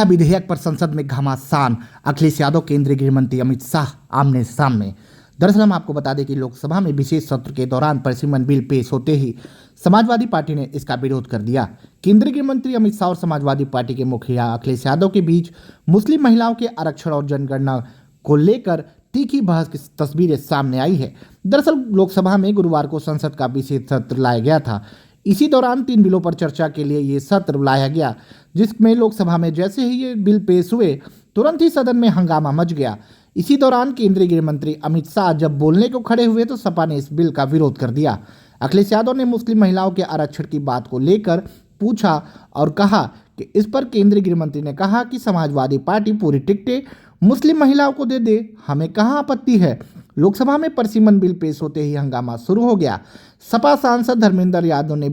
विधेयक पर संसद में घमासान, अखिलेश यादव केंद्रीय गृह मंत्री अमित शाह आमने सामने। दरअसल हम आपको बता दें कि लोकसभा में विशेष सत्र के दौरान परिसीमन बिल पेश होते ही समाजवादी पार्टी ने इसका विरोध कर दिया। केंद्रीय गृह मंत्री अमित शाह और समाजवादी पार्टी के मुखिया अखिलेश यादव के बीच मुस्लिम महिलाओं के आरक्षण और जनगणना को लेकर तीखी बहस की तस्वीरें सामने आई है। दरअसल लोकसभा में गुरुवार को संसद का विशेष सत्र लाया गया था। इसी दौरान 3 बिलों पर चर्चा के लिए ये सत्र बुलाया गया, जिसमें लोकसभा में जैसे ही ये बिल पेश हुए तुरंत ही सदन में हंगामा मच गया। इसी दौरान केंद्रीय गृह मंत्री अमित शाह जब बोलने को खड़े हुए तो सपा ने इस बिल का विरोध कर दिया। अखिलेश यादव ने मुस्लिम महिलाओं के आरक्षण की बात को लेकर पूछा और कहा कि इस पर केंद्रीय गृह मंत्री ने कहा कि समाजवादी पार्टी पूरी टिकटें मुस्लिम महिलाओं को दे दे, हमें कहाँ आपत्ति है। लोकसभा में परिसीमन बिल पेश होते ही हंगामा शुरू हो गया। सपा सांसद धर्मेंद्र यादव ने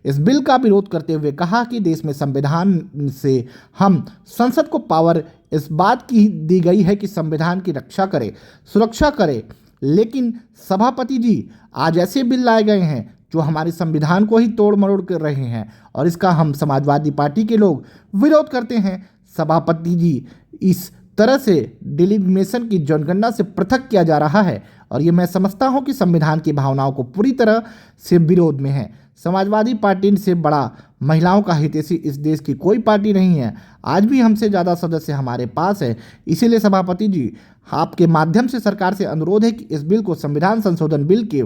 इस बिल का विरोध करते हुए कहा कि देश में संविधान से हम संसद को पावर इस बात की दी गई है कि संविधान की रक्षा करे, सुरक्षा करे, लेकिन सभापति जी आज ऐसे बिल लाए गए हैं जो हमारे संविधान को ही तोड़ मरोड़ कर रहे हैं और इसका हम समाजवादी पार्टी के लोग विरोध करते हैं। सभापति जी, इस तरह से डिलिमिनेशन की जनगणना से पृथक किया जा रहा है और ये मैं समझता हूं कि संविधान की भावनाओं को पूरी तरह से विरोध में है। समाजवादी पार्टी से बड़ा महिलाओं का हितैषी इस देश की कोई पार्टी नहीं है। आज भी हमसे ज़्यादा सदस्य हमारे पास है। इसीलिए सभापति जी, आपके माध्यम से सरकार से अनुरोध है कि इस बिल को संविधान संशोधन बिल के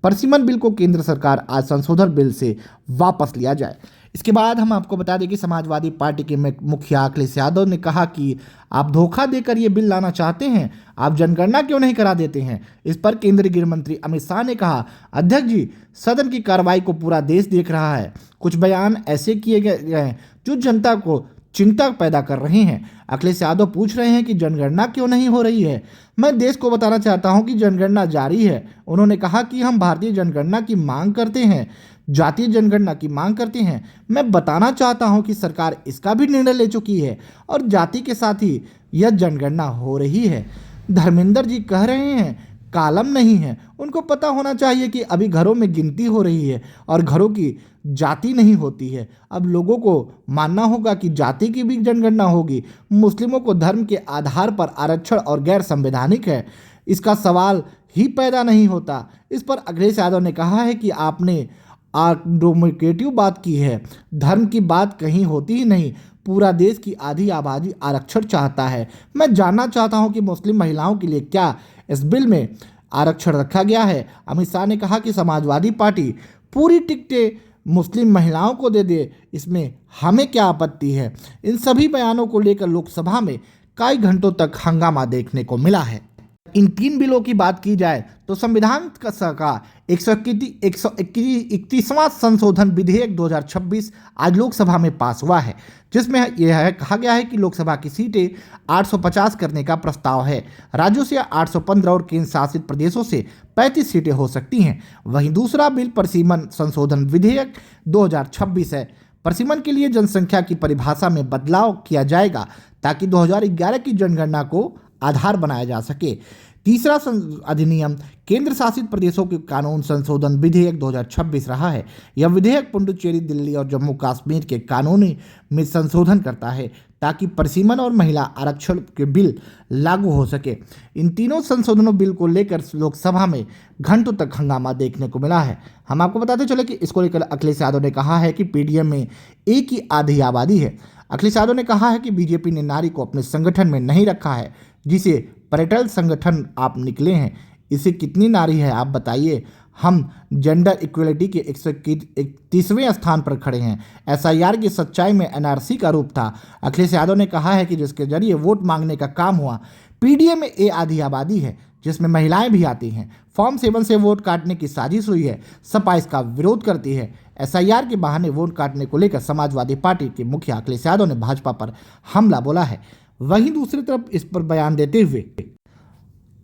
परिसीमन बिल को केंद्र सरकार आज संशोधन बिल से वापस लिया जाए। इसके बाद हम आपको बता दें कि समाजवादी पार्टी के मुखिया अखिलेश यादव ने कहा कि आप धोखा देकर ये बिल लाना चाहते हैं, आप जनगणना क्यों नहीं करा देते हैं। इस पर केंद्रीय गृह मंत्री अमित शाह ने कहा, अध्यक्ष जी, सदन की कार्रवाई को पूरा देश देख रहा है। कुछ बयान ऐसे किए गए हैं जो जनता को चिंता पैदा कर रहे हैं। अखिलेश यादव पूछ रहे हैं कि जनगणना क्यों नहीं हो रही है। मैं देश को बताना चाहता हूं कि जनगणना जारी है। उन्होंने कहा कि हम भारतीय जनगणना की मांग करते हैं, जातीय जनगणना की मांग करते हैं। मैं बताना चाहता हूं कि सरकार इसका भी निर्णय ले चुकी है और जाति के साथ ही यह जनगणना हो रही है। धर्मेंद्र जी कह रहे हैं कालम नहीं है। उनको पता होना चाहिए कि अभी घरों में गिनती हो रही है और घरों की जाति नहीं होती है। अब लोगों को मानना होगा कि जाति की भी जनगणना होगी। मुस्लिमों को धर्म के आधार पर आरक्षण और गैर संवैधानिक है, इसका सवाल ही पैदा नहीं होता। इस पर अखिलेश यादव ने कहा है कि आपने आर्गुमेंटेटिव बात की है, धर्म की बात कहीं होती ही नहीं। पूरा देश की आधी आबादी आरक्षण चाहता है। मैं जानना चाहता हूं कि मुस्लिम महिलाओं के लिए क्या इस बिल में आरक्षण रखा गया है। अमित शाह ने कहा कि समाजवादी पार्टी पूरी टिकटें मुस्लिम महिलाओं को दे दे, इसमें हमें क्या आपत्ति है। इन सभी बयानों को लेकर लोकसभा में कई घंटों तक हंगामा देखने को मिला है। इन 3 बिलों की बात की जाए तो संविधान का 131वां संशोधन विधेयक 2026 आज लोकसभा में पास हुआ है, जिसमें यह कहा गया है कि लोकसभा की सीटें 850 करने का प्रस्ताव है। राज्यों से 815 और केंद्र शासित प्रदेशों से 35 सीटें हो सकती हैं। वहीं दूसरा बिल परिसीमन संशोधन विधेयक 2026 है। परिसीमन के लिए जनसंख्या की परिभाषा में बदलाव किया जाएगा ताकि 2011 की जनगणना को आधार बनाया जा सके। तीसरा अधिनियम केंद्र शासित प्रदेशों के कानून संशोधन विधेयक 2026 रहा है। यह विधेयक पुडुचेरी, दिल्ली और जम्मू कश्मीर के कानून में संशोधन करता है ताकि परिसीमन और महिला आरक्षण के बिल लागू हो सके। इन तीनों संशोधनों बिल को लेकर लोकसभा में घंटों तक हंगामा देखने को मिला है। हम आपको बताते चले कि इसको लेकर अखिलेश यादव ने कहा है कि पीडीएम में एक ही आधी आबादी है। अखिलेश यादव ने कहा है कि बीजेपी ने नारी को अपने संगठन में नहीं रखा है, जिसे पर्यटन संगठन आप निकले हैं। इसे कितनी नारी है आप बताइए। हम जेंडर इक्वलिटी के 131वें स्थान पर खड़े हैं। एसआईआर की सच्चाई में एनआरसी का रूप था। अखिलेश यादव ने कहा है कि जिसके जरिए वोट मांगने का काम हुआ। पीडीएम में ए आधी आबादी है, जिसमें महिलाएं भी आती हैं। फॉर्म 7 से वोट काटने की साजिश हुई है। सपा इसका विरोध करती है। एसआईआर के बहाने वोट काटने को लेकर समाजवादी पार्टी के मुखिया अखिलेश यादव ने भाजपा पर हमला बोला है। वहीं दूसरी तरफ इस पर बयान देते हुए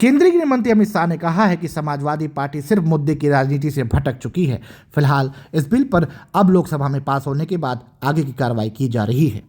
केंद्रीय गृह मंत्री अमित शाह ने कहा है कि समाजवादी पार्टी सिर्फ मुद्दे की राजनीति से भटक चुकी है। फिलहाल इस बिल पर अब लोकसभा में पास होने के बाद आगे की कार्रवाई की जा रही है।